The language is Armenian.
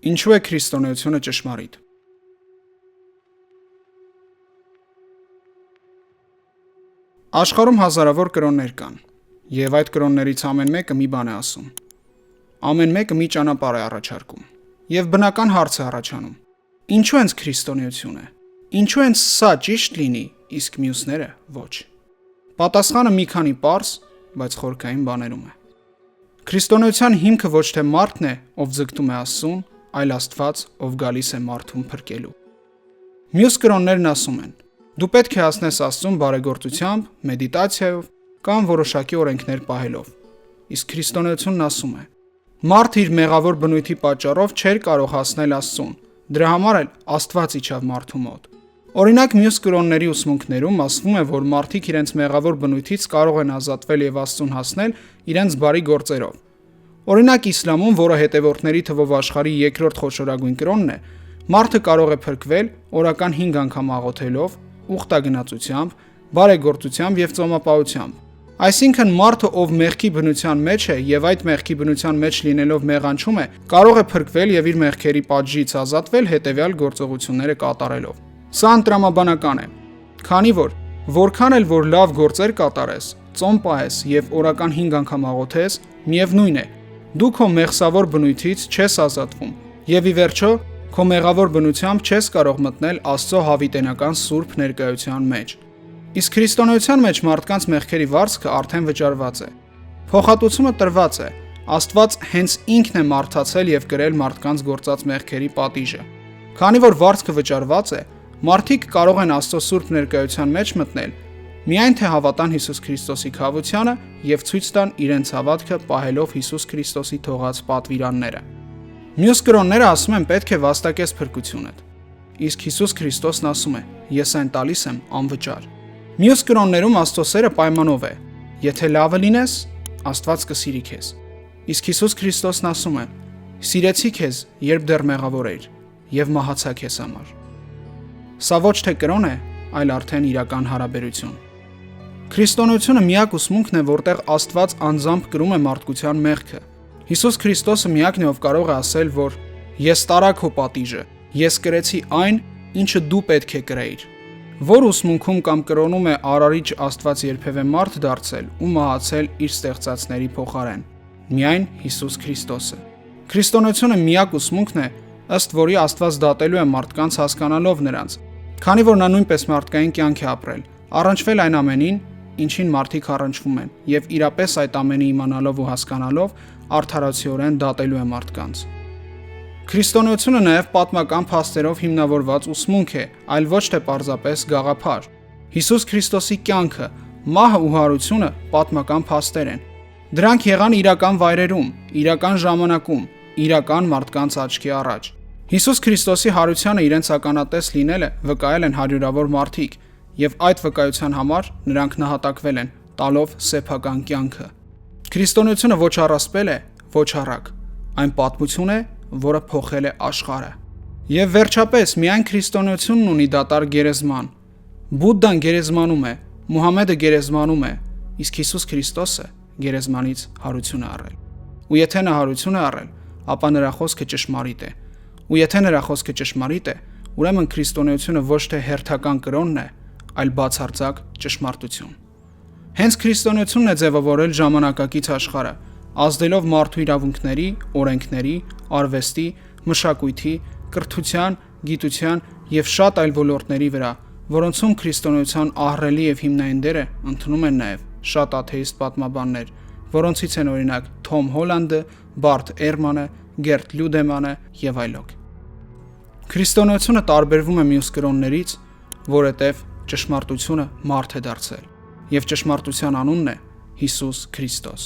Ինչու է քրիստոնեությունը ճշմարիտ։ Աշխարհում հազարավոր կրոններ կան, եւ այդ կրոններից ամեն մեկը մի բան է ասում։ Ամեն մեկը մի ճանապարհ է առաջարկում, եւ բնական հարց է առաջանում. ինչու հենց քրիստոնեությունը։ Ինչու հենց սա ճիշտ լինի, իսկ մյուսները ոչ։ Պատասխանը մի քանի պարզ, բայց խորքային բաներում է։ Քրիստոնեության հիմքը ոչ թե մարդն է, ով ձգտում է Աստծուն, այլ Աստված, ով գալիս է մարդուն փրկելու։ Մյուս կրոններն ասում են. դու պետք է հասնես Աստծուն բարեգործությամբ, մեդիտացիայով կամ որոշակի օրենքներ պահելով։ Իսկ քրիստոնեությունն ասում է. մարդը իր մեղավոր բնույթի պատճառով չէր կարող հասնել Աստծուն, դրա համար էլ Աստված իջավ մարդու մոտ։ Օրինակ, մյուս կրոնների ուսմունքներում ասվում է, որ մարդիկ իրենց մեղավոր բնույթից կարող են ազատվել եւ Աստծուն հասնել իրենց բարի գործերով։ Օրինակ, իսլամում, որը հետևորդների թվով աշխարհի երկրորդ խոշորագույն կրոնն է, մարդը կարող է փրկվել օրական 5 անգամ աղոթելով, ուխտագնացությամբ, բարեգործությամբ եւ ծոմապահությամբ։ Այսինքն, մարդը, ով մեղքի բնության մեջ է եւ այդ մեղքի բնության մեջ լինելով մեղանչում է, կարող է փրկվել եւ իր մեղքերի պատժից ազատվել հետեւյալ գործողությունները կատարելով։ Սա ընտրամաբանական է, քանի որ որքան էլ որ լավ գործեր կատարես, ծոմ պահես եւ օրական 5 անգամ աղոթես, միևնույն է, դու քո մեղսավոր բնույթից չես ազատվում եւ ի վերջո քո մեղավոր բնությամբ չես կարող մտնել Աստծո հավիտենական սուրբ ներկայության մեջ։ Իսկ քրիստոնեության մեջ մարդկանց մեղքերի վարձքը արդեն վճարված է։ Փոխհատուցումը տրված է։ Աստված հենց ինքն է մարդացել եւ կրել մարդկանց գործած մեղքերի պատիժը։ Քանի որ վարձքը վճարված է, մարդիկ կարող են Աստծո սուրբ ներկայության մեջ մտնել, միայն թե հավատան Հիսուս Քրիստոսի քավությանը եւ ցույց տան իրենց հավատքը պահելով Հիսուս Քրիստոսի թողած պատվիրանները։ Մյուս կրոնները ասում են պետք է վաստակես փրկությունդ։ Իսկ Հիսուս Քրիստոսն ասում է. ես այն տալիս եմ անվճար։ Մյուս կրոններում Աստծո սերը պայմանով է. եթե լավը լինես, Աստված կսիրի քեզ։ Իսկ Հիսուս Քրիստոսն ասում է. սիրեցի քեզ, երբ դեռ մեղավոր էիր, եւ մահացա քեզ համար։ Սա ոչ թե կրոն է, այլ արդեն իրական հարաբերություն։ Քրիստոնեությունը միակ ուսմունքն է, որտեղ Աստված անձամբ կրում է մարդկության մեղքը։ Հիսուս Քրիստոսը միակն է, ով կարող է ասել, որ ես տարա քո պատիժը, ես կրեցի այն, ինչը դու պետք է կրեիր։ Որ ուսմունքում կամ կրոնում է արարիչ Աստված երբևէ մարդ դարձել ու մահացել իր ստեղծածների փոխարեն։ Միայն Հիսուս Քրիստոսը։ Քրիստոնեությունը միակ ուսմունքն է, ըստ որի Աստված դատելու է մարդկանց հասկանալով նրանց, քանի որ նա նույնպես մարդկային կյանք է ապրել, առնչվել այն ամենին, ինչին մարդիկ առնչվում են, եւ իրապես այդ ամենը իմանալով ու հասկանալով արդարացիորեն դատելու է մարդկանց։ Քրիստոնեությունը նաև պատմական փաստերով հիմնավորված ուսմունք է, այլ ոչ թե պարզապես գաղափար։ Հիսուս Քրիստոսի կյանքը, մահը ու հարությունը պատմական փաստեր են։ Դրանք եղան իրական վայրերում, իրական ժամանակում, իրական մարդկանց աչքի առաջ։ Հիսուս Քրիստոսի հարությանը իրենց ականատես լինելը վկայել են հարյուրավոր մարդիկ, եւ այդ վկայության համար նրանք նահատակվել են, տալով սեփական կյանքը։ Քրիստոնեությունը ոչ առասպել է, ոչ առակ։ Այն պատմություն է, որը փոխել է աշխարհը։ Եվ վերջապես միայն քրիստոնեությունն ունի դատարկ գերեզման։ Բուդդան գերեզմանում է, Մուհամեդը գերեզմանում է, իսկ Հիսուս Քրիստոսը գերեզմանից հարություն է առել։ Ու եթե նա հարություն է առել, ապա նրա խոսքը ճշմարիտ է։ Ու եթե նրա խոսքը ճշմարիտ է, ուրեմն քրիստոնեությունը ոչ թե հերթական կրոնն է, այլ բացարձակ ճշմարտություն։ Հենց քրիստոնեությունն է ձևավորել ժամանակակից աշխարհը, ազդելով մարդու իրավունքների, օրենքների, արվեստի, մշակույթի, կրթության, գիտության եւ շատ այլ ոլորտների վրա, որոնցում քրիստոնեության ահռելի եւ հիմնային դերը ընդունում են նաեւ շատ աթեիստ պատմաբաններ, որոնցից են օրինակ Թոմ Հոլանդը, Բարթ Էրմանը, Գերտ Լյուդեմանը եւ այլոք։ Քրիստոնեությունը տարբերվում է մյուս կրոններից, որովհետեւ ճշմարտությունը մարդ է դարձել, եւ ճշմարտության անունն է Հիսուս Քրիստոս։